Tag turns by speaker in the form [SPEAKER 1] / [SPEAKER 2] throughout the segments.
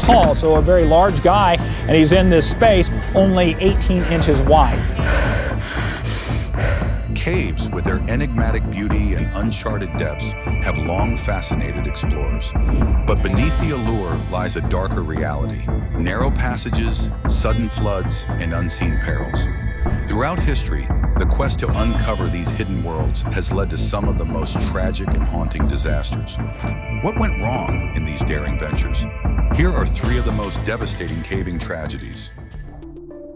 [SPEAKER 1] tall, so a very large guy, and he's in this space only 18 inches wide.
[SPEAKER 2] Caves, with their enigmatic beauty and uncharted depths, have long fascinated explorers. But beneath the allure lies a darker reality: narrow passages, sudden floods, and unseen perils. Throughout history, the quest to uncover these hidden worlds has led to some of the most tragic and haunting disasters. What went wrong in these daring ventures? Here are three of the most devastating caving tragedies.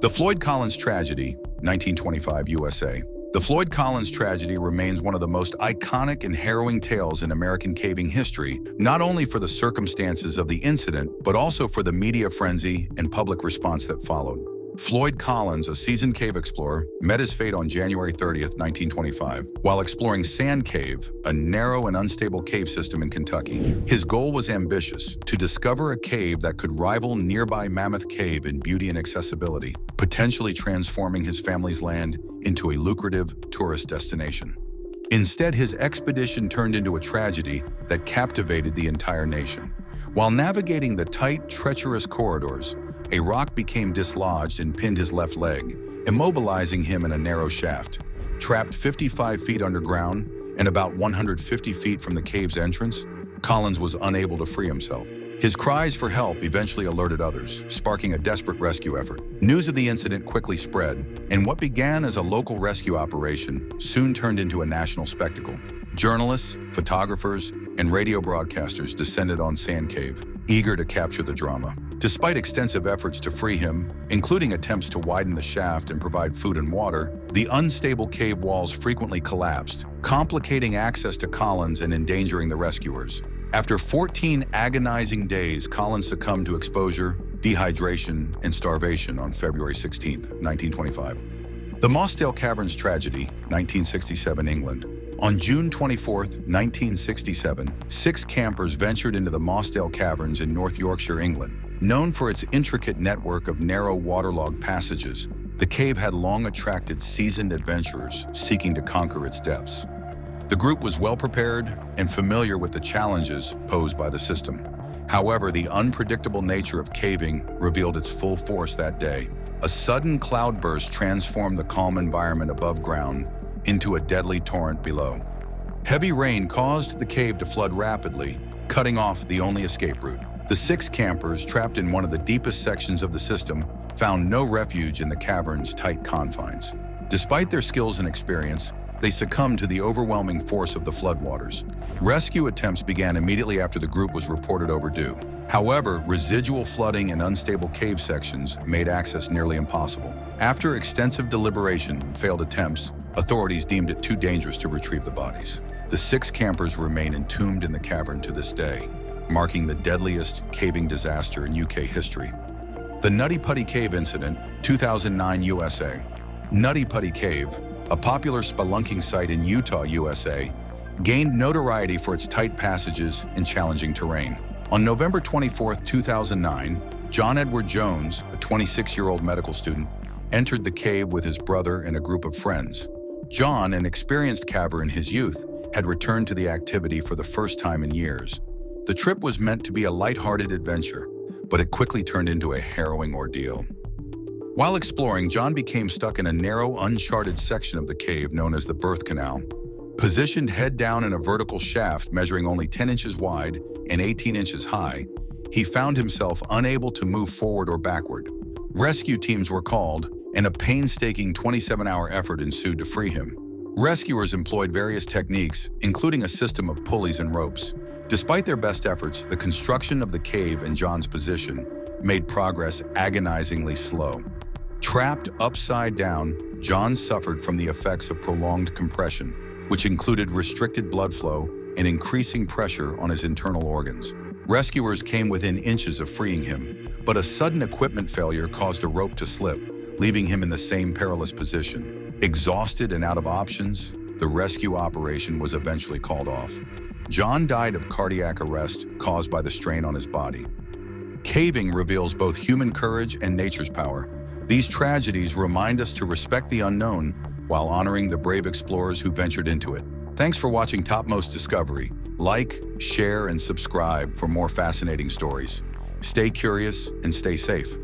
[SPEAKER 2] The Floyd Collins tragedy, 1925 USA. The Floyd Collins tragedy remains one of the most iconic and harrowing tales in American caving history, not only for the circumstances of the incident, but also for the media frenzy and public response that followed. Floyd Collins, a seasoned cave explorer, met his fate on January 30th, 1925, while exploring Sand Cave, a narrow and unstable cave system in Kentucky. His goal was ambitious: to discover a cave that could rival nearby Mammoth Cave in beauty and accessibility, potentially transforming his family's land into a lucrative tourist destination. Instead, his expedition turned into a tragedy that captivated the entire nation. While navigating the tight, treacherous corridors, a rock became dislodged and pinned his left leg, immobilizing him in a narrow shaft. Trapped 55 feet underground and about 150 feet from the cave's entrance, Collins was unable to free himself. His cries for help eventually alerted others, sparking a desperate rescue effort. News of the incident quickly spread, and what began as a local rescue operation soon turned into a national spectacle. Journalists, photographers, and radio broadcasters descended on Sand Cave, eager to capture the drama. Despite extensive efforts to free him, including attempts to widen the shaft and provide food and water, the unstable cave walls frequently collapsed, complicating access to Collins and endangering the rescuers. After 14 agonizing days, Collins succumbed to exposure, dehydration, and starvation on February 16, 1925. The Mossdale Caverns tragedy, 1967 England. On June 24, 1967, 6 campers ventured into the Mossdale Caverns in North Yorkshire, England. Known for its intricate network of narrow waterlogged passages, the cave had long attracted seasoned adventurers seeking to conquer its depths. The group was well prepared and familiar with the challenges posed by the system. However, the unpredictable nature of caving revealed its full force that day. A sudden cloudburst transformed the calm environment above ground into a deadly torrent below. Heavy rain caused the cave to flood rapidly, cutting off the only escape route. The 6 campers, trapped in one of the deepest sections of the system, found no refuge in the cavern's tight confines. Despite their skills and experience, they succumbed to the overwhelming force of the floodwaters. Rescue attempts began immediately after the group was reported overdue. However, residual flooding and unstable cave sections made access nearly impossible. After extensive deliberation and failed attempts, authorities deemed it too dangerous to retrieve the bodies. The 6 campers remain entombed in the cavern to this day, marking the deadliest caving disaster in UK history. The Nutty Putty Cave incident, 2009 USA. Nutty Putty Cave, a popular spelunking site in Utah, USA, gained notoriety for its tight passages and challenging terrain. On November 24, 2009, John Edward Jones, a 26-year-old medical student, entered the cave with his brother and a group of friends. John, an experienced caver in his youth, had returned to the activity for the first time in years. The trip was meant to be a lighthearted adventure, but it quickly turned into a harrowing ordeal. While exploring, John became stuck in a narrow, uncharted section of the cave known as the birth canal. Positioned head down in a vertical shaft measuring only 10 inches wide and 18 inches high, he found himself unable to move forward or backward. Rescue teams were called, and a painstaking 27-hour effort ensued to free him. Rescuers employed various techniques, including a system of pulleys and ropes. Despite their best efforts, the construction of the cave and John's position made progress agonizingly slow. Trapped upside down, John suffered from the effects of prolonged compression, which included restricted blood flow and increasing pressure on his internal organs. Rescuers came within inches of freeing him, but a sudden equipment failure caused a rope to slip, leaving him in the same perilous position. Exhausted and out of options, the rescue operation was eventually called off. John died of cardiac arrest caused by the strain on his body. Caving reveals both human courage and nature's power. These tragedies remind us to respect the unknown while honoring the brave explorers who ventured into it. Thanks for watching Topmost Discovery. Like, share, and subscribe for more fascinating stories. Stay curious and stay safe.